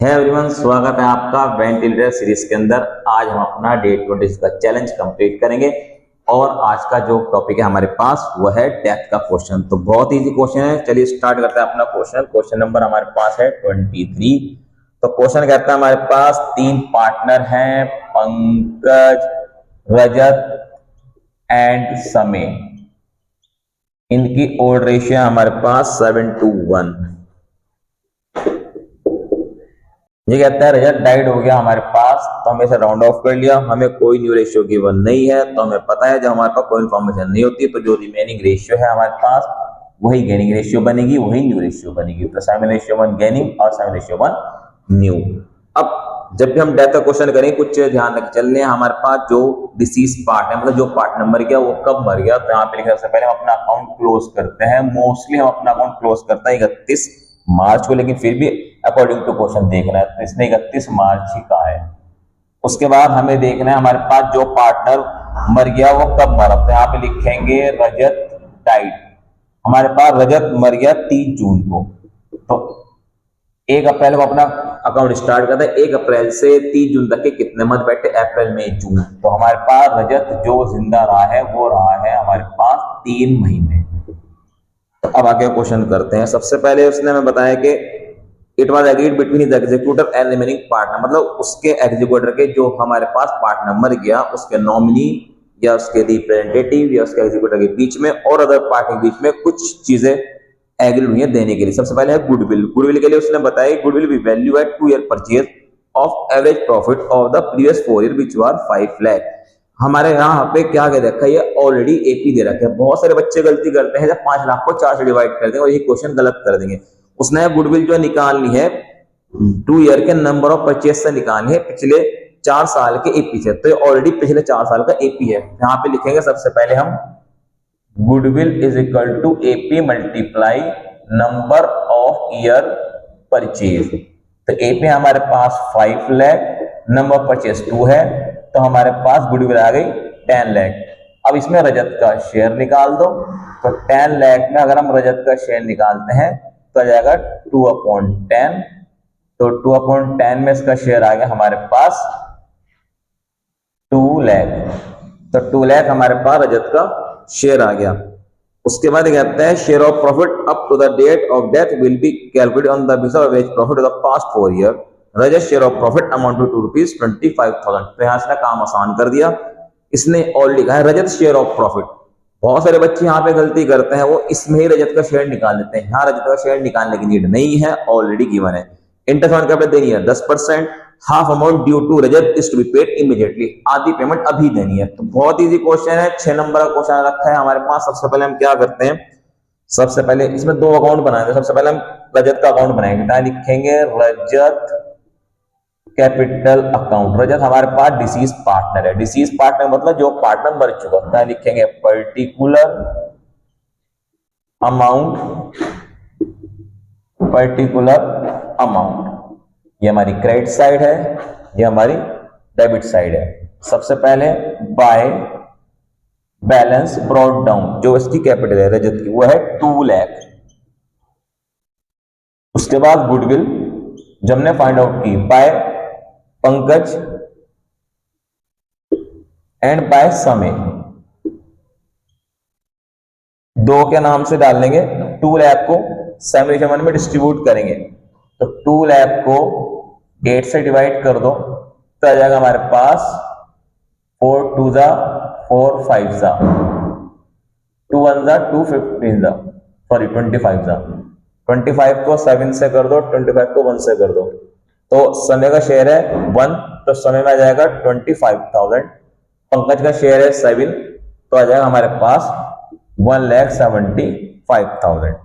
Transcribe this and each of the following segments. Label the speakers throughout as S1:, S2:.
S1: है एवरीवन, स्वागत है आपका वेंटिलेटर सीरीज के अंदर। आज हम अपना डे 20 का चैलेंज कंप्लीट करेंगे और आज का जो टॉपिक है हमारे पास वो है डेथ का क्वेश्चन। तो बहुत इजी क्वेश्चन है, चलिए स्टार्ट करते हैं अपना क्वेश्चन। क्वेश्चन नंबर हमारे पास है 23। तो क्वेश्चन कहता है हमारे पास 3 पार्टनर हैं, पंकज, रजत एंड समय। इनकी ओल्ड रेशियो है हमारे पास 7:1। ये कहता है रजत डाइड हो गया हमारे पास, तो हमें इसे राउंड ऑफ कर लिया। हमें कोई न्यू रेशियो गिवन नहीं है, तो हमें पता है जब हमारे पास कोई इन्फॉर्मेशन नहीं होती तो जो रिमेनिंग रेशियो है हमारे पास वही गेनिंग रेशियो बनेगी, वही न्यू रेशियो बनेगी। तो साइमन रेशियो 1 गेनिंग और साइमन रेशियो 1 न्यू। अब जब भी हम डेथ का क्वेश्चन करें कुछ ध्यान रख चल रहे हैं। हमारे पास जो डिसीज पार्ट है, मतलब जो पार्टनर मर गया वो कब मर गया, तो यहाँ पे लिखा सबसे पहले हम अपना अकाउंट क्लोज करते हैं। मोस्टली हम अपना अकाउंट क्लोज करते हैं 31 मार्च को, लेकिन फिर भी अकॉर्डिंग टू क्वेश्चन देखना है तो इसने 31 मार्च ही कहा है। उसके बाद हमें देखना है हमारे पास जो पार्टनर मर गया वो कब मरा, तो यहाँ पे लिखेंगे रजत डाइड। हमारे पास रजत मर गया 30 जून को, तो 1 अप्रैल को अपना अकाउंट स्टार्ट करते हैं। 1 अप्रैल से 30 जून तक के कितने मंथ बैठे, अप्रैल मई जून। तो हमारे पास रजत जो जिंदा रहा है वो रहा है हमारे पास 3 महीने। तो अब आगे क्वेश्चन करते हैं। सबसे पहले उसने हमें बताया कि it was agreed between the executor and remaining partner, मतलब उसके एग्जीक्यूटर के जो हमारे पास पार्टनर मर गया उसके नॉमिनी या उसके रिप्रेजेंटेटिव या उसके एग्जीक्यूटर के बीच में और अदर पार्टी के बीच में कुछ चीजें एग्रीड हुई है देने के लिए। सबसे पहले है गुडविल। गुडविल के लिए उसने बताया goodwill be value at 2 year purchase of average profit of the previous 4 year which were 5 lakh. हमारे यहाँ पे क्या कह रखा है, ये ऑलरेडी एपी दे रखा है। बहुत सारे बच्चे गलती करते हैं, जब 5 लाख को 4 से डिवाइड कर देंगे और ये क्वेश्चन गलत कर देंगे। उसने गुडविल जो निकालनी है 2 ईयर के नंबर ऑफ परचेज से निकालनी है पिछले 4 साल के एपी से, तो ये ऑलरेडी पिछले 4 साल का एपी है। यहाँ पे लिखेंगे सबसे पहले हम goodwill is equal to AP multiply number of year purchase. तो एपी हमारे पास 5 लाख, नंबर ऑफ परचेज 2 है, तो हमारे पास गुडविल आ गई 10 लाख। अब इसमें रजत का शेयर निकाल दो, तो 10 लाख में अगर हम रजत का शेयर निकालते हैं तो आ जाएगा 2/10। तो 2/10 में इसका शेयर आ गया हमारे पास 2 लाख। तो 2 लाख हमारे पास रजत का शेयर आ गया। उसके बाद कहते हैं share of profit up to the date of death will be calculated on the basis of average profit of the past 4 year. Rajat share of profit amount to ₹25,000। तो यहाँ से काम आसान कर दिया। इसने ऑलरेडी कहा है रजत शेयर ऑफ प्रॉफिट। बहुत सारे बच्चे यहाँ पे गलती करते हैं, वो इसमें ही रजत का शेयर निकाल देते हैं। यहाँ रजत का शेयर निकालने की नीड नहीं है, ऑलरेडी गिवन है। इंटरेस्ट ऑन कैपिटल देनी है 10%। Half amount due to Rajat is to be paid immediately. आधी पेमेंट अभी देनी है। तो बहुत इजी क्वेश्चन है, 6 नंबर का क्वेश्चन रखा है हमारे पास। सबसे पहले हम क्या करते हैं, सबसे पहले इसमें 2 अकाउंट बनाएंगे। सबसे पहले हम रजत का अकाउंट बनाएंगे, तो लिखेंगे रजत कैपिटल अकाउंट। रजत हमारे पास डिसीज पार्टनर है। डिसीज पार्टनर मतलब जो पार्टनर मर चुका है। लिखेंगे पर्टिकुलर अमाउंट, पर्टिकुलर अमाउंट। ये हमारी क्रेडिट साइड है, ये हमारी डेबिट साइड है। सबसे पहले बाय बैलेंस ब्रॉट डाउन, जो इसकी कैपिटल है रजत की, वो है 2 लाख। उसके बाद गुडविल जब हमने फाइंड आउट की बाय पंकज एंड बाय समय, 2 के नाम से डाल लेंगे। 2 लाख को 7 में डिस्ट्रीब्यूट करेंगे, तो 2 लाख को 8 से डिवाइड कर दो तो आ जाएगा हमारे पास 4 2 जा 4 5 जा 2 1 जा 2 15 जा सॉरी 25 जा। 25 को 7 से कर दो, 25 को 1 से कर दो, तो समय का शेयर है 1, तो समय में आ जाएगा 25,000। पंकज का शेयर है 7, तो आ जाएगा हमारे पास 1,75,000।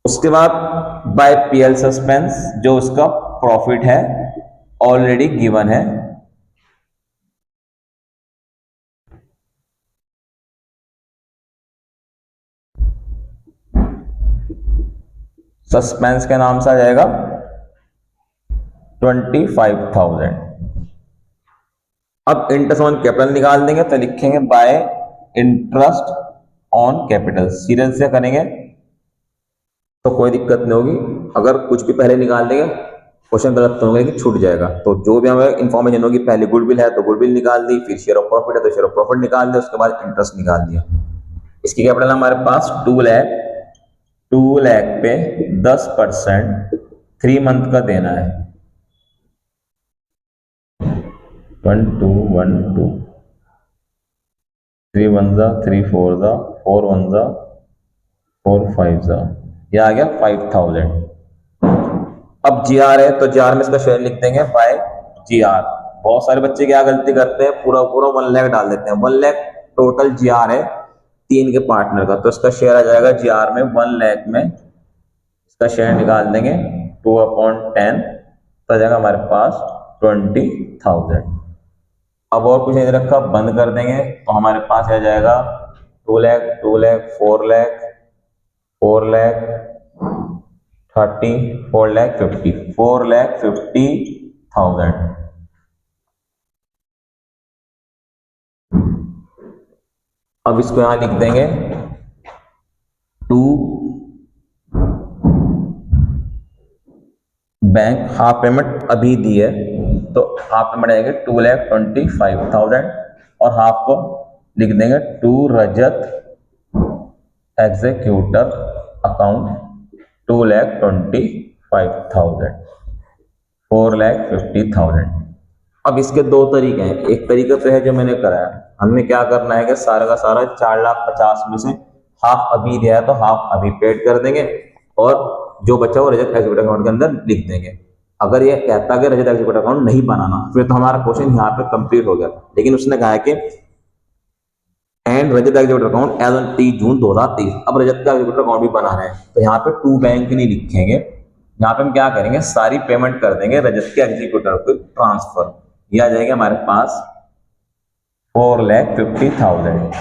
S1: उसके बाद बाय पीएल सस्पेंस, जो उसका प्रॉफिट है ऑलरेडी गिवन है। सस्पेंस के नाम से आ जाएगा 25,000। अब इंटरेस्ट ऑन कैपिटल निकाल देंगे, तो लिखेंगे bye interest on capital. Serial से करेंगे तो कोई दिक्कत नहीं होगी। अगर कुछ भी पहले निकाल देंगे क्वेश्चन गलत तो होगा कि छूट जाएगा। तो जो भी हमें इन्फॉर्मेशन होगी, पहले गुडविल है तो गुडविल निकाल दी, फिर शेयर ऑफ प्रॉफिट है तो शेयर ऑफ प्रॉफिट निकाल दिया, उसके बाद इंटरेस्ट निकाल दिया। इसकी कैपिटल हमारे पास 2 लाख, 2 लाख पे 10% 3 मंथ का देना है। 1 2 1 2 3 1 जा 3 4 जा 4 1 जा 4 5 जा, ये आ गया 5000। अब जीआर है तो जीआर में इसका शेयर लिख देंगे बाय जीआर। बहुत सारे बच्चे क्या गलती करते हैं, पूरा पूरा 1 लाख डाल देते हैं। 1 लाख टोटल जीआर है 3 के पार्टनर का, तो इसका शेयर आ जाएगा जीआर में 1 लाख में, इसका शेयर निकाल देंगे 2/10, तो आ जाएगा हमारे पास 20,000। अब और कुछ नहीं रखा, बंद कर देंगे तो हमारे पास आ जाएगा 2 लाख 2 लाख 4 लाख 4 लाख 30 4 लाख 50 4,50,000। अब इसको यहां लिख देंगे 2 बैंक हाफ पेमेंट अभी दी है तो हाफ पेमेंट आएगा 2,25,000 और हाफ को लिख देंगे 2 रजत एग्जीक्यूटर अकाउंट 2,25,000 4,50,000। अब इसके दो तरीके हैं, एक तरीका तो है जो मैंने कराया, हमें क्या करना है कि सारा का सारा 4,50,000 में से हाफ अभी दिया है तो हाफ अभी पेड कर देंगे और जो बचा वो रजत एग्जीक्यूटिव अकाउंट के अंदर लिख देंगे। अगर ये कहता कि रजत एग्जीक्यूटिव अकाउंट नहीं बनाना, फिर तो हमारा क्वेश्चन यहाँ पे कंप्लीट हो गया था। लेकिन उसने कहा है कि and Rajat executive account as on 30 June 2023। अब रजत का एग्जीक्यूटिव अकाउंट भी बनाना है तो यहाँ पे 2 बैंक नहीं लिखेंगे, यहाँ पे हम क्या करेंगे, सारी पेमेंट कर देंगे रजत के एग्जीक्यूटिव को ट्रांसफर। यह आ जाएगा हमारे पास 4,50,000।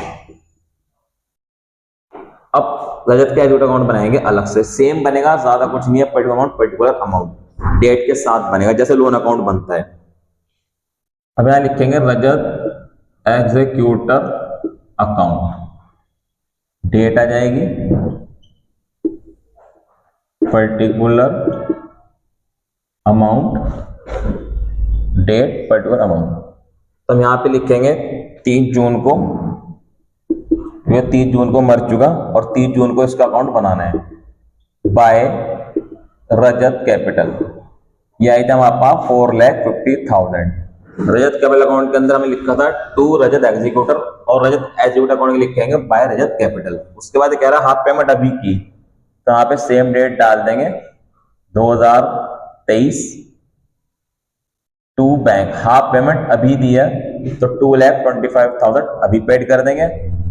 S1: अब रजत का एग्जीक्यूटिव अकाउंट बनाएंगे अलग से, सेम बनेगा, ज्यादा कुछ नहीं है, particular amount particular amount date के साथ बनेगा जैसे लोन अकाउंट बनता है। अब यहां लिखेंगे रजत एग्जीक्यूटर अकाउंट, डेट आ जाएगी particular amount, date particular amount. तो हम यहां पे लिखेंगे 30 जून को, ये 30 जून को मर चुका और 30 जून को इसका अकाउंट बनाना है बाय रजत कैपिटल। यह आइटम आपका 4,50,000। रजत कैपिटल अकाउंट के अंदर हमें लिखा था 2 रजत एग्जीक्यूटर और रजत एग्जीक्यूटर अकाउंट के लिखेंगे बाय रजत कैपिटल। उसके बाद कह रहा हाफ पेमेंट अभी की, तो यहाँ पे सेम डेट डाल देंगे 2023। 2 बैंक हाफ पेमेंट अभी दिया तो 2,25,000 अभी पेड कर देंगे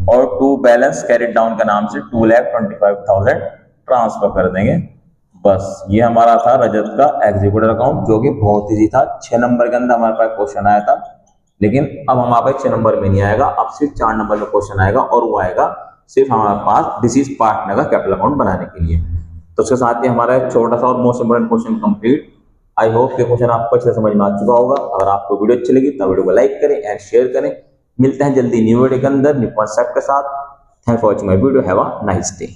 S1: और 2 बैलेंस कैरिड डाउन के नाम से 2,25,000 ट्रांसफर कर देंगे। बस ये हमारा था रजत का एग्जीक्यूटिव अकाउंट, जो कि बहुत ईजी था। 6 नंबर के अंदर हमारे पास क्वेश्चन आया था, लेकिन अब हमारे पास 6 नंबर में नहीं आएगा, अब सिर्फ 4 नंबर में क्वेश्चन आएगा और वो आएगा सिर्फ हमारे पास डिसीज पार्टनर का कैपिटल अकाउंट बनाने के लिए। तो उसके साथ ही हमारा एक छोटा सा और most important question complete. I hope कि क्वेश्चन आपको अच्छे से समझ में आ चुका होगा। अगर आपको वीडियो अच्छी लगी तो वीडियो को लाइक करें एंड शेयर करें। मिलते हैं जल्दी न्यू वीडियो के अंदर न्यू कॉन्सेप्ट के साथ। Thanks for watching my video, have a nice day.